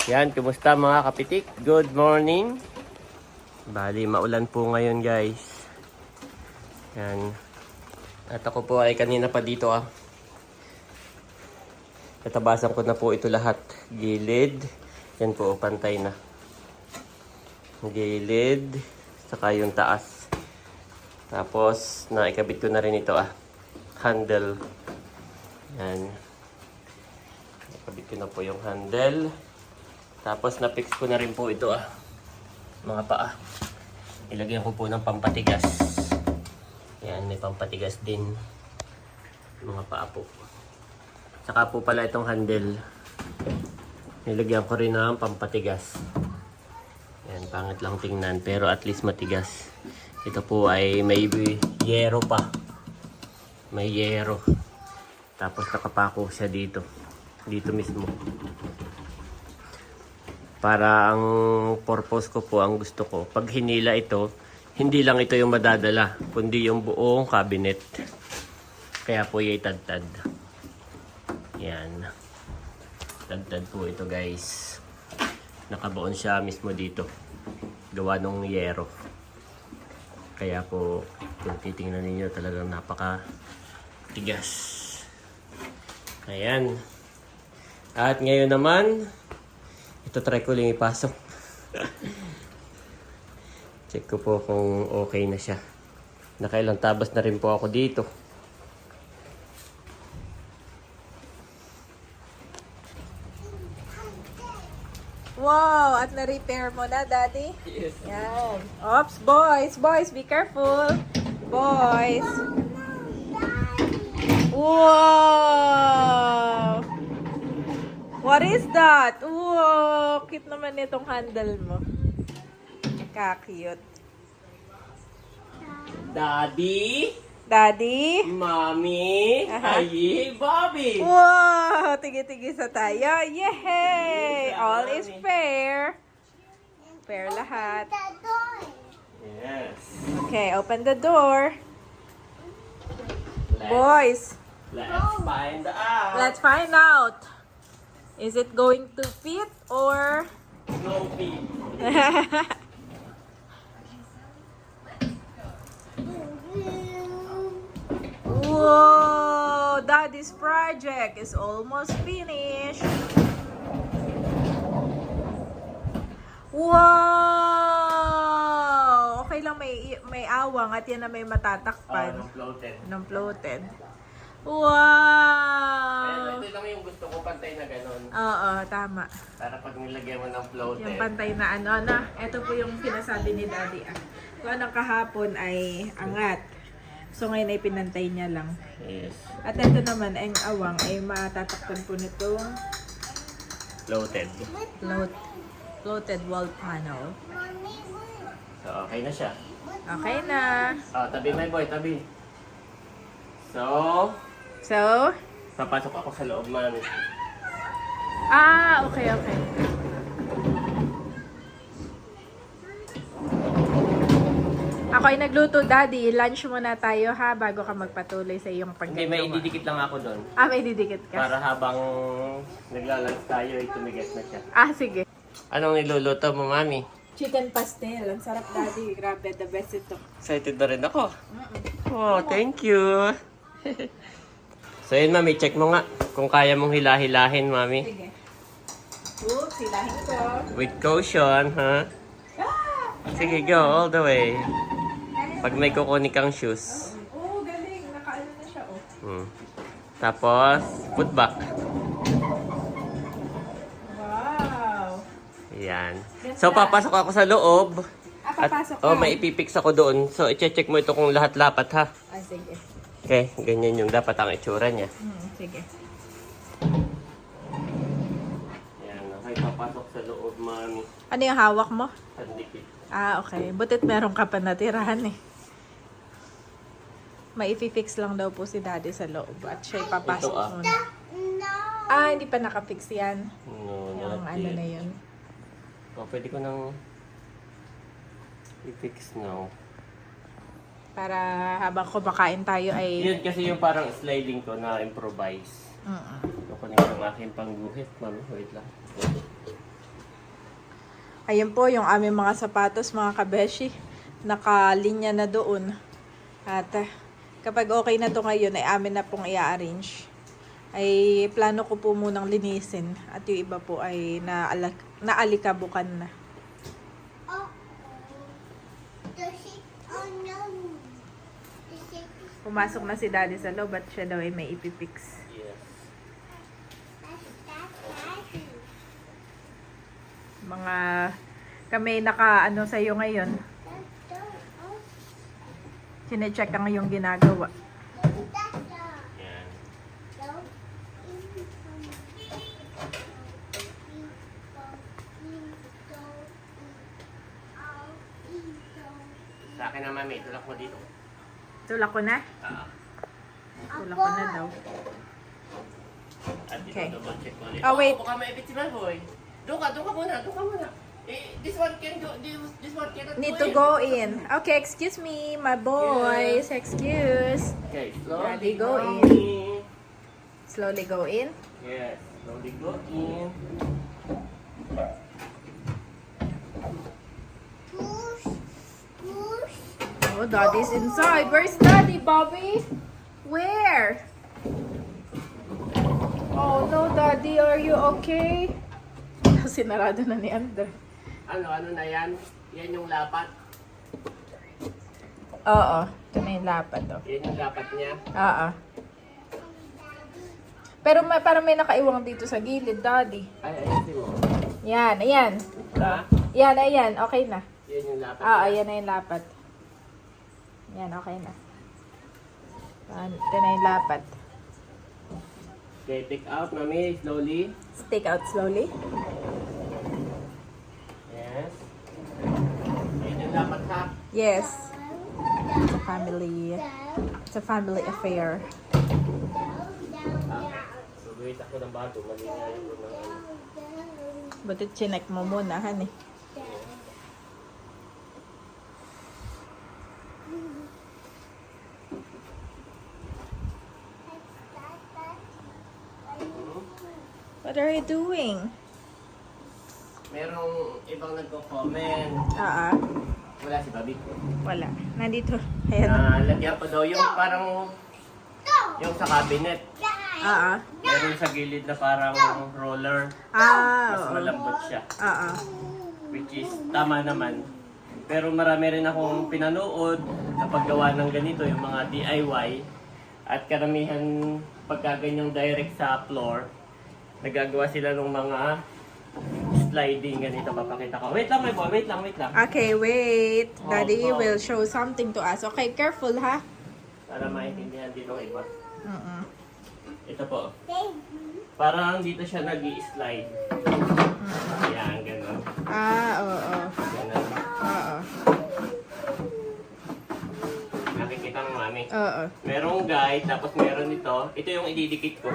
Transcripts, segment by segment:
Yan, kumusta mga kapitik? Good morning. Bali, maulan po ngayon guys. Yan. At ako po ay kanina pa dito Natabasan ko na po ito lahat. Gilid. Yan po, pantay na. Gilid. Saka yung taas. Tapos, naikabit ko na rin ito handle. Yan. Naikabit ko na po yung handle. Tapos na-fix ko na rin po ito mga paa. Ilagyan ko po ng pampatigas. Yan, may pampatigas din. Mga paa po. Saka po pala itong handle. Nilagyan ko rin ng pampatigas. Yan, pangit lang tingnan. Pero at least matigas. Ito po ay may yero pa. May yero. Tapos nakapako siya dito. Dito mismo. Para ang purpose ko po, ang gusto ko, pag hinila ito, hindi lang ito yung madadala, kundi yung buong cabinet. Kaya po yung tadtad. Yan. Tadtad po ito guys. Nakabaon siya mismo dito. Gawa ng yero. Kaya po, kung titingnan ninyo, talagang napaka tigas. Ayan. At ngayon naman, ito try ko lang ipasok. Check ko po kung okay na siya. Nakailang tabas na rin po ako dito. Wow! At na-repair mo na, Daddy? Yes. Yan. Oops, boys! Boys, be careful! Boys! Wow! What is that? Wow! Cute naman itong handle mo. Ka-cute. Daddy, Daddy? Mommy, Ayi, Bobby. Wow! Tigi-tigi sa tayo. Yay! All is fair. Fair lahat. Yes. Okay, open the door. Let's, Boys, let's find out. let's find out. Is it going to fit or... No feet. Whoa! Daddy's project is almost finished. Wow! Okay lang may awang at yan na may matatakpan No floated. ng floated. Pero Wow! ito lang yung gusto ko, pantay na ganun. Oo, tama. Para pag nilagyan mo ng floated. Yung pantay na ito po yung sinasabi ni Daddy Kung anong kahapon ay angat. So ngayon ay pinantay niya lang. Yes. At ito naman, ang awang ay matatakpan po nitong Floated. floated wall panel. So, okay na siya. Okay na. Tabi my boy, tabi. So, Papasok ako sa loob, mami. okay. Ako ay nagluto, Daddy. Lunch muna tayo ha, bago ka magpatuloy sa iyong Hindi, paggagawa. may ididikit lang ako doon. May didikit ka. Para habang naglalunch tayo, ay tumigas na siya. Sige. Anong niluluto mo, mami? Chicken pastel. Ang sarap, Daddy. Grabe, the best ito. Excited na rin ako. Oh, thank you. So yun, mami, check mo nga kung kaya mong hilahin, mami. Sige. Oops, silahin ko. With caution, ha? Sige, go all the way. Pag may kukunin kang shoes. Galing. Nakaano na siya, Tapos, put back. Wow. Yan. So, papasok ako sa loob. Papasok ka. May ipipix ako doon. So, i-check mo ito kung lahat lapat, ha? Sige. Okay, ganyan yung dapat ang itsura niya. Sige. Yan, okay, papasok sa loob, mami. Ano yung hawak mo? Pandikit. Okay. Butit meron ka pa natirahan eh. Maipifix lang daw po si Daddy sa loob at siya'y papasok Ito, muna. Hindi pa nakafix yan. No, Yung not ano yet. na yun. Pwede ko nang i-fix now. Para habang kumakain tayo ay... Yun kasi yung parang sliding ko na improvise. Kukunin ko ang aking pangguhit. Mami, wait lang. Ayun po yung aming mga sapatos, mga kabeshi. Nakalinya na doon. At kapag okay na to ngayon, ay amin na pong i-arrange. Ay plano ko po munang linisin. At yung iba po ay naalikabukan na. Pumasok na si daddy sa loob at siya daw ay may ipipix. Yes. Mga kami naka sa'yo ngayon. Sine-check ang iyong ginagawa. Yan. Sa akin naman, may tulak mo dito. Tulak ko na? Tulak ko na daw. At dito, Okay. double check mo ulit. Oh, wait. Baka maipit si Malboy. Doon ka muna. This one can go, this one cannot Need to go in. Okay, excuse me, my boys. Excuse. Okay, Daddy, slowly go in. Slowly go in. Yes, slowly go in. Oh, daddy's inside. Where's daddy, Bobby? Where? Oh no, daddy, are you okay? Sinarado na ni Ander. Ano na yan? Yan yung lapat. Oo, ito na yung lapat, oh. Yan yung lapat niya. Oo. Pero parang may nakaiwang dito sa gilid, daddy. Ay, ayusin mo. Yan, ayan. Ha? Yan, ayan. Okay na. Yan yung lapat Oo, niya. ayan na yung lapat. Yan, okay na. Ito na yung lapat. Okay, take out, mami, slowly. Take out slowly. Yes. Yan yung lapat ha. Yes. It's a family affair. So, wait ako ng bago. Mali nga yung ano. Buti chinek mo muna, honey. What are you doing? Merong ibang nagko-comment. Wala si Bobby. Wala. Nandito. Ayan. Lagyan pa daw yung parang yung sa cabinet. Meron sa gilid na parang roller. Mas Oo. malambot siya. Oo. Which is tama naman. Pero marami rin akong pinanood na paggawa ng ganito, yung mga DIY. At karamihan pagka ganyang direct sa floor, nagagawa sila ng mga sliding ganito. Papakita ko. Wait lang, my boy. Wait lang. Okay, wait. Daddy Oh, will show something to us. Okay, careful, ha? Para maintindihan din ng iba. Mm-mm. Ito po. Parang dito siya nag-i-slide. Ayan, gano'n. Oo. Gano'n. Oo. Nakikita ng mami. Oo. Merong guide, tapos meron ito. Ito yung ididikit ko.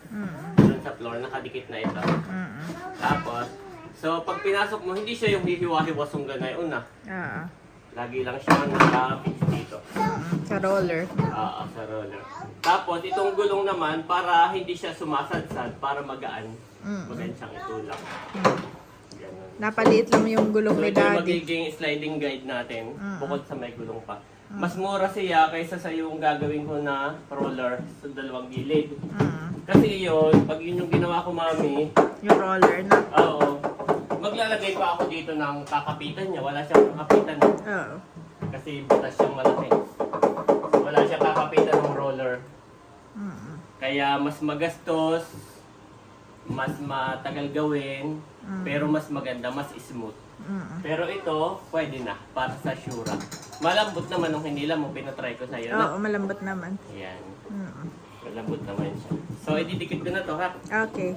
Mm-mm. Doon sa floor, nakadikit na ito. Mm-mm. Tapos, so pag pinasok mo, hindi siya yung hihiwa-hiwasong ganayon na. Oo. Lagi lang siya naka-fix dito. Sa roller. Sa roller. Tapos, itong gulong naman, para hindi siya sumasadsad, para magaan. Magaan siyang itulak. Ganun. Napaliit lang yung gulong So, ni ito yung daddy. magiging sliding guide natin, bukod sa may gulong pa. Mas mura siya kaysa sa yung gagawin ko na roller sa dalawang gilid. Kasi yun, pag yun yung ginawa ko, mami, Yung roller na. oo, maglalagay pa ako dito ng kakapitan niya. Wala siyang kakapitan. Oo. Kasi butas siyang malaki. Wala siyang kakapitan ng roller. Kaya mas magastos, mas matagal gawin, pero mas maganda, mas smooth. Pero ito, pwede na, para sa Shura. Malambot naman nung hinila mo, pinatry ko sa'yo. Oo, malambot naman. Ayan. Malambot naman siya. So, ididikit ko na to, ha? Okay.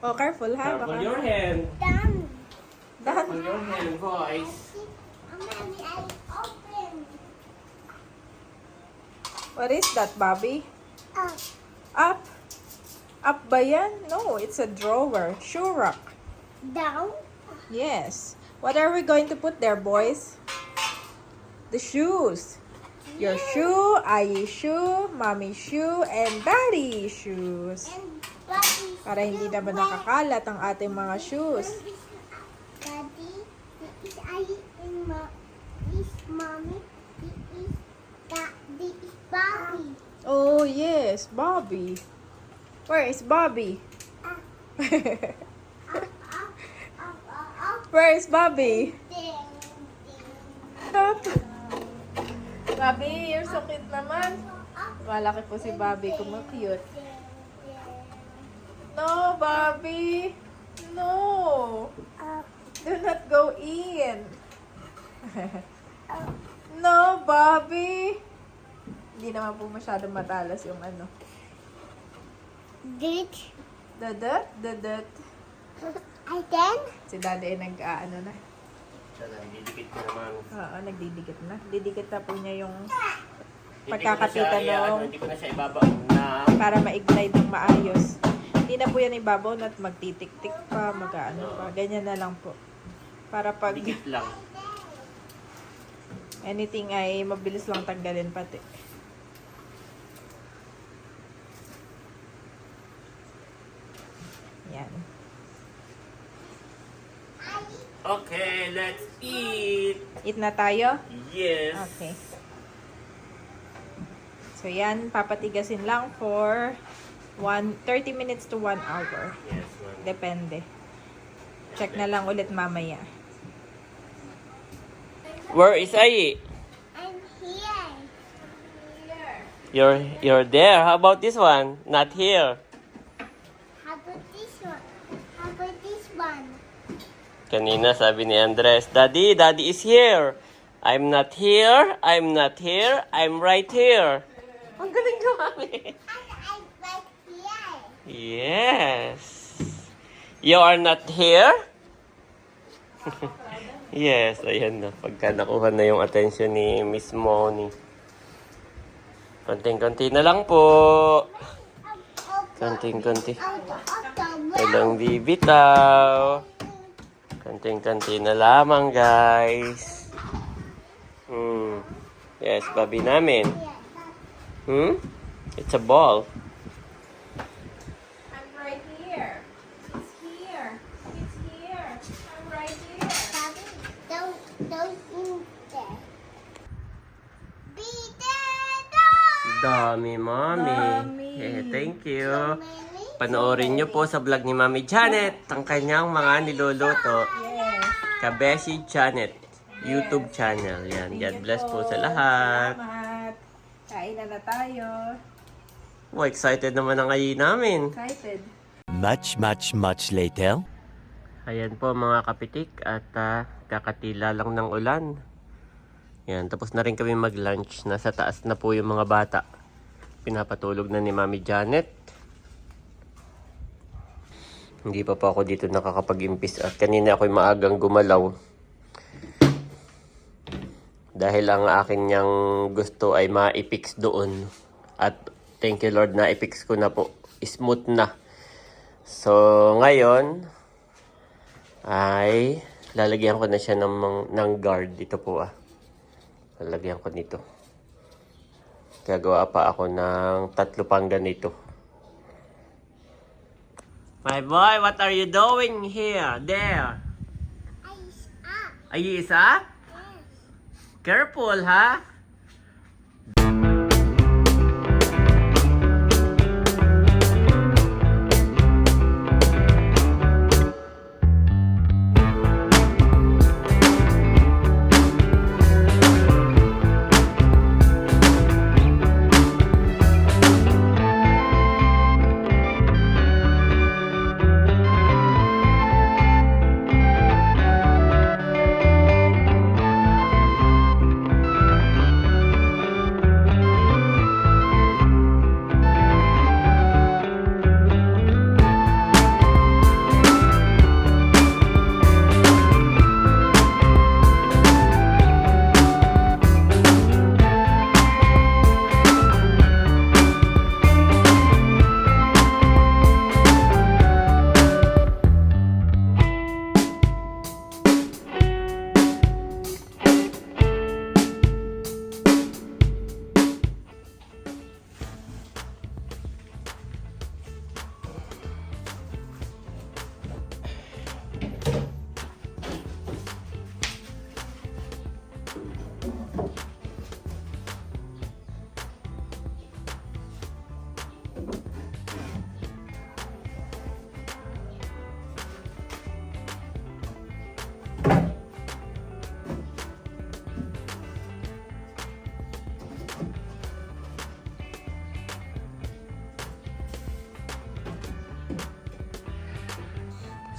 Oh, careful, ha? Careful Baka. your hand. Done. Careful your hand, boys. What is that, Bobby? Up. Up ba yan? No, it's a drawer. Shoe rack. Down. Yes. What are we going to put there, boys? The shoes. Your shoe, Ayi's shoe, Mommy's shoe, and Daddy's shoes. And Daddy. Para hindi naman nakakalat ang ating mga shoes. Daddy, this is I and this mommy. This is Bobby. Oh, yes, Bobby. Where is Bobby? Where is Bobby? Ding, Bobby, you're so cute naman. Malaki po si Bobby, cute. No, Bobby. No. Do not go in. No, Bobby. Hindi naman po masyadong matalas yung ano. Ditch. Dadat, dadat. I can. Si Daddy ay nag-ano na. Didikit ko naman. Oo, nagdidikit na. Didikit na po niya yung Hindi pagkakapita ko na siya, nung hindi ko na siya ibaba na para ma-ignite ng maayos. Hindi na po yan ibabaw at magtitik-tik pa, mag-ano pa. Ganyan na lang po. Para pag dikit lang. anything ay mabilis lang tanggalin pati. Yan. Okay, let's eat. Eat na tayo? Yes. Okay. So yan, papatigasin lang for 30 minutes to 1 hour. Yes, ma'am. Depende. Check na lang ulit mamaya. Where is Ai? I'm here. You're there. How about this one? Not here. How about this one? How about this one? Kanina sabi ni Andres, Daddy is here. I'm not here. I'm not here. I'm right here. Ang galing ko, mami. I'm right here. Yes. You are not here? Yes, ayan na. Pagka nakuha na yung attention ni Miss Moni. Konting-konti na lang po. Konting-konti. Walang bibitaw. Konting-konti na lamang, guys. Yes, babi namin. It's a ball. I'm right here. It's here. It's here. I'm right here. Bobby, don't in there. Be there. Dami, Mami. Dami. Thank you. Many. Panoorin niyo po sa vlog ni Mami Janet ang kanyang mga niluluto. Yes. Kabeshi Janet YouTube channel. Yan. God bless po sa lahat. Salamat. Kain na tayo. Oh, excited naman ang ngayon namin. Excited. Much later. Ayan po mga kapitik at kakatila lang ng ulan. Yan, tapos na rin kami mag-lunch. Nasa taas na po yung mga bata. Pinapatulog na ni Mami Janet. Hindi pa ako dito nakakapag-impis at kanina ako'y maagang gumalaw. Dahil ang akin niyang gusto ay ma-fix doon. At thank you Lord na i-fix ko na po. Smooth na. So ngayon ay lalagyan ko na siya ng guard dito po ah. Lalagyan ko nito. Gagawa pa ako ng 3 pang ganito. My boy, what are you doing here? There. Eyes up. Are you isa? Yes. Careful, ha?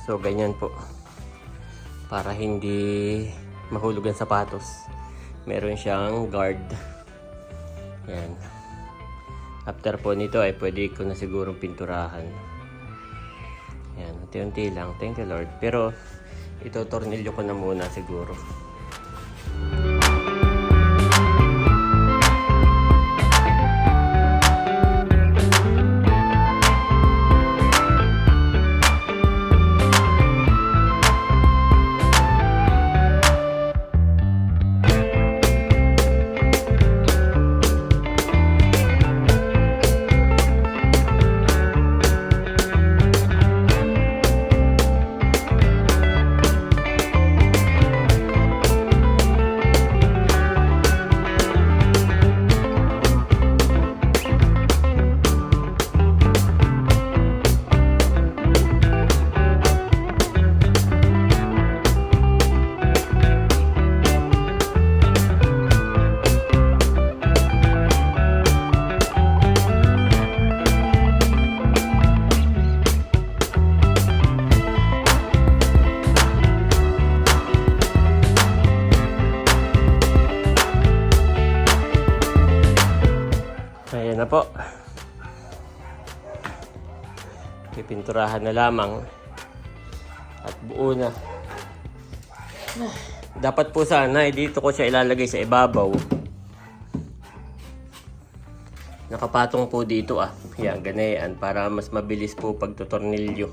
So, ganyan po. Para hindi mahulog ang sapatos. Meron siyang guard. Yan. After po nito ay pwede ko na siguro pinturahan. Yan. Unti-unti lang. Thank you, Lord. Pero, ito tornilyo ko na muna siguro. Ayan na po. Pipinturahan na lamang. At buo na. Dapat po sana, dito ko siya ilalagay sa ibabaw. Nakapatong po dito Yan, ganyan. Para mas mabilis po pagtutornilyo.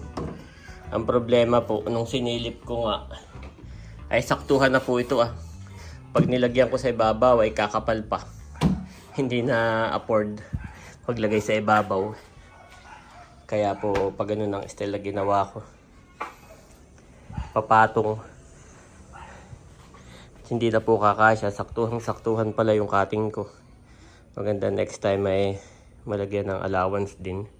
Ang problema po, nung sinilip ko nga, ay saktuhan na po ito Pag nilagyan ko sa ibabaw, ay kakapal pa. Hindi na afford paglagay sa ibabaw. Kaya po pag ganun ang style na ginawa ko. Papatong. Hindi na po kakasya. Saktuhan pala yung cutting ko. Maganda next time ay malagyan ng allowance din.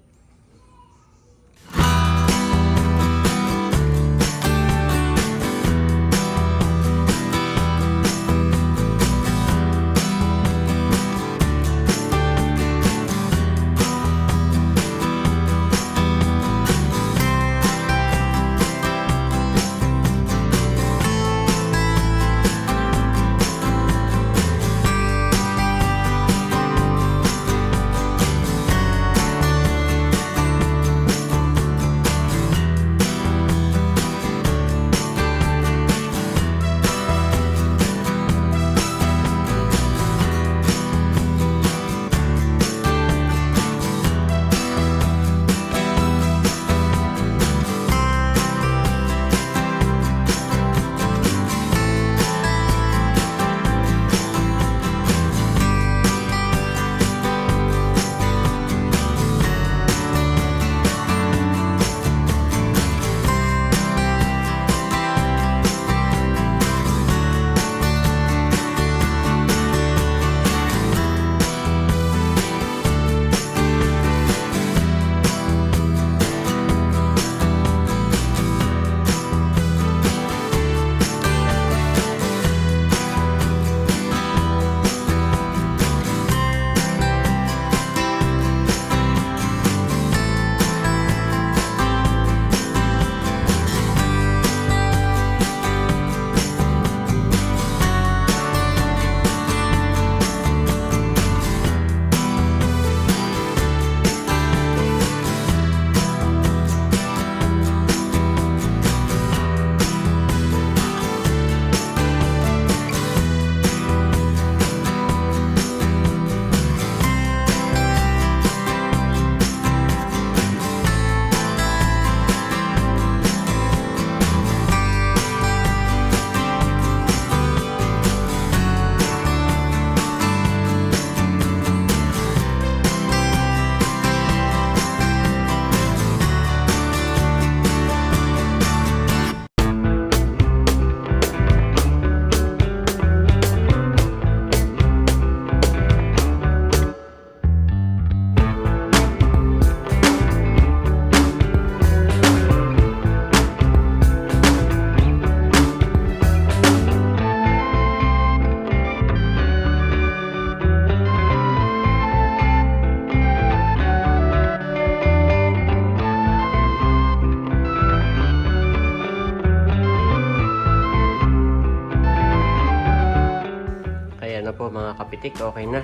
nakapitik, okay na.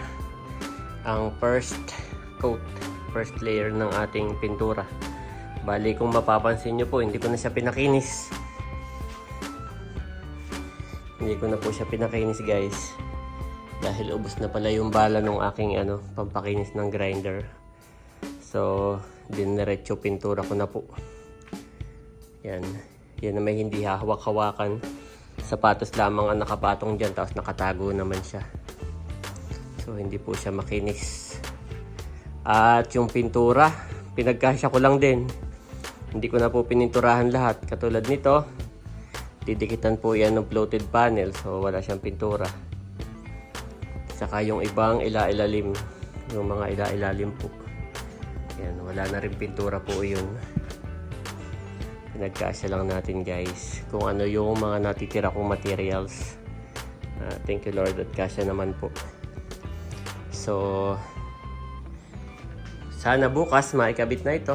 Ang first coat, first layer ng ating pintura. Bali, kung mapapansin nyo po, hindi ko na siya pinakinis. Hindi ko na po siya pinakinis, guys. Dahil ubos na pala yung bala ng aking pampakinis ng grinder. So, diniretso pintura ko na po. Yan. Yan na may hindi hahawak-hawakan. Sapatos lamang ang nakapatong dyan, tapos nakatago naman siya. So, hindi po siya makinis. At yung pintura, pinagkasya ko lang din. Hindi ko na po pininturahan lahat. Katulad nito, didikitan po yan ng floated panel. So, wala siyang pintura. Saka yung ibang ilailalim. Yung mga ilailalim po. Yan, wala na rin pintura po yun. Pinagkasya lang natin, guys. Kung ano yung mga natitira kong materials. Thank you, Lord, at kasya naman po. So, sana bukas maikabit na ito.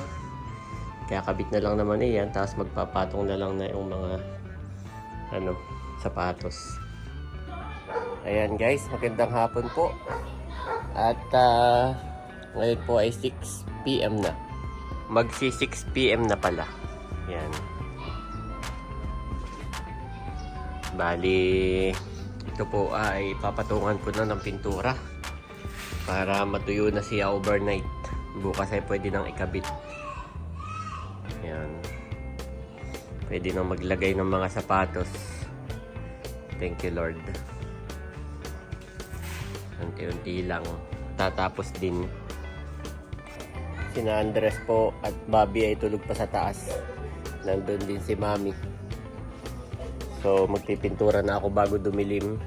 Kaya kabit na lang naman yan. Tapos magpapatong na lang na yung mga sapatos. Ayan, guys, magandang hapon po. At ngayon po ay 6 PM na. Magsi 6 PM na pala. Yan. Bali, ito po ay papatungan ko na ng pintura para matuyo na siya overnight. Bukas ay pwede nang ikabit. Yan. Pwede nang maglagay ng mga sapatos. Thank you, Lord. Unti-unti lang. Tatapos din. Sina Andres po at Bobby ay tulog pa sa taas. Nandun din si Mami. So, magpipintura na ako bago dumilim.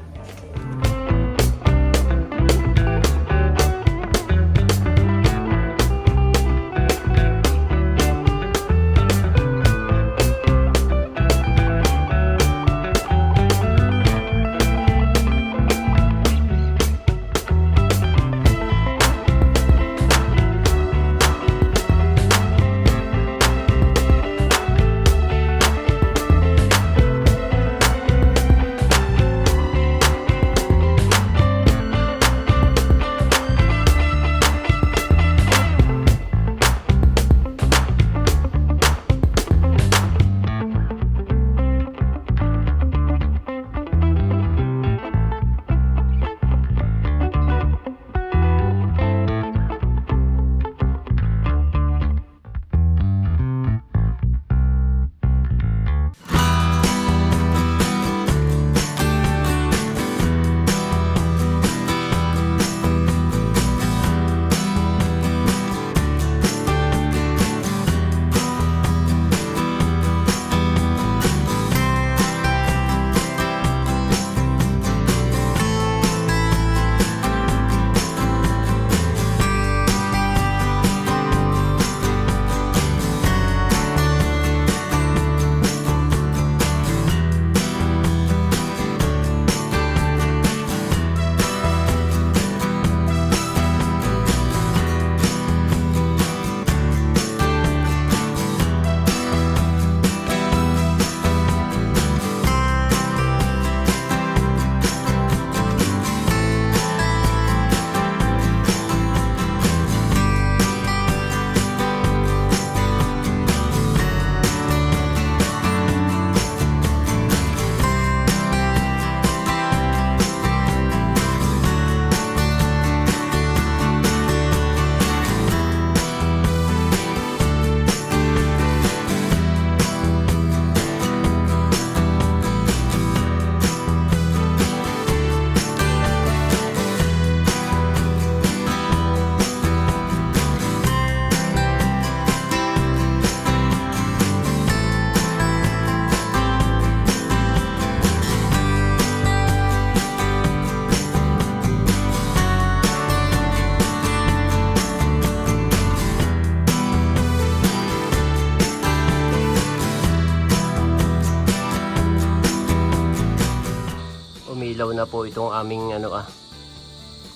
Umilaw na po itong aming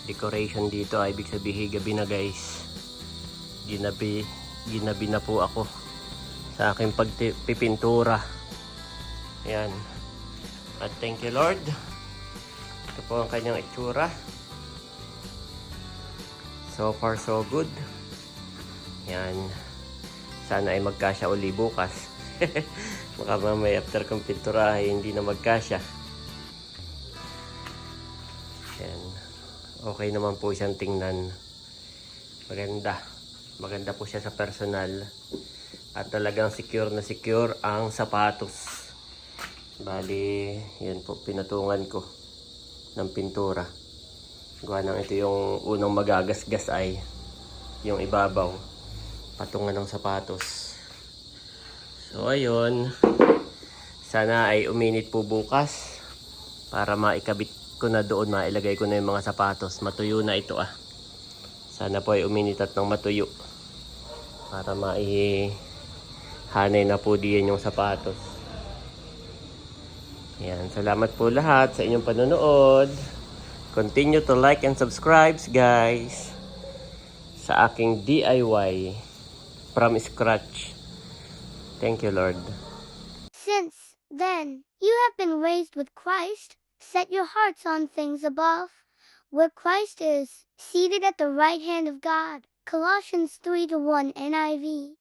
decoration dito. Ibig sabihin gabi na, guys. Ginabi na po ako sa aking pagpipintura. Ayan. At thank you, Lord. Ito po ang kanyang itsura. So far, so good. Yan. Sana ay magkasya uli bukas. Baka mamaya after kong pintura ay hindi na magkasya. Yan. Okay naman po siyang tingnan. Maganda. Maganda po siya sa personal. At talagang secure na secure ang sapatos. Bali, yan po, pinatungan ko ng pintura. Gawa nang ito yung unang magagasgas ay yung ibabaw. Patungan ng sapatos. So, ayun. Sana ay uminit po bukas para maikabit ko na doon, mailagay ko na yung mga sapatos. Matuyo na ito ah. Sana po ay uminit at nang matuyo para maihanay na po diyan yung sapatos. Yan, salamat po lahat sa inyong panonood. Continue to like and subscribe, guys, sa aking DIY from scratch. Thank you, Lord. Since then, you have been raised with Christ. Set your hearts on things above, where Christ is, seated at the right hand of God. Colossians 3:1 NIV.